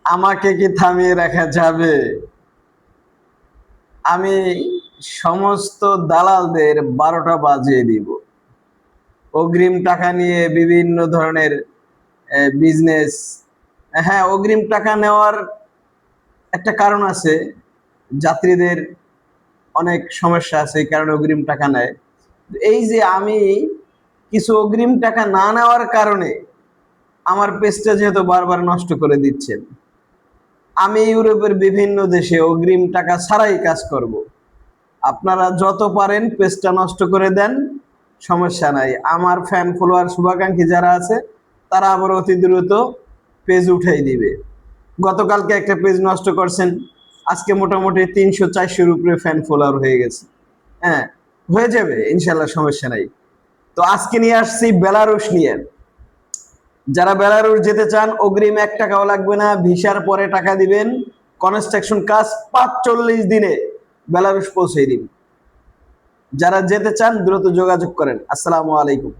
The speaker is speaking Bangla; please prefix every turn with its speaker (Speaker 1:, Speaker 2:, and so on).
Speaker 1: আমাকে কি থামিয়ে রাখা যাবে? আমি সমস্ত দালালদের 12টা বাজিয়ে দিব। অগ্রিম টাকা নিয়ে বিভিন্ন ধরনের বিজনেস। হ্যাঁ, অগ্রিম টাকা নেওয়ার একটা কারণ আছে। যাত্রীদের অনেক সমস্যা আছে, এই কারণে অগ্রিম টাকা নেয়। এই যে আমি কিছু অগ্রিম টাকা না নেওয়ার কারণে আমার পেজটা যেহেতু বারবার নষ্ট করে দিচ্ছেন, আমি ইউরোপের বিভিন্ন দেশে অগ্রিম টাকা ছাড়াই কাজ করব। আপনারা যত পারেন পেজটা নষ্ট করে দেন, সমস্যা নাই। আমার ফ্যান ফলোয়ার শুভাকাঙ্ক্ষী যারা আছে তারা আবার অতি দ্রুত পেজ উঠাই দিবে। গতকালকে একটা পেজ নষ্ট করছেন, আজকে মোটামুটি 300-400-র উপরে ফ্যান ফলোয়ার হয়ে গেছে। হ্যাঁ, হয়ে যাবে ইনশাল্লাহ, সমস্যা নাই। তো আজকে নিয়ে আসছি বেলারুশ নিয়ে। যারা বেলারুশ যেতে চান অগ্রিম 1 টাকাও লাগবে না, ভিসার পরে টাকা দিবেন। কনস্ট্রাকশন কাজ 45 দিনে বেলারুশ পৌঁছে দিন। যারা যেতে চান দ্রুত যোগাযোগ করেন। আসসালামু আলাইকুম।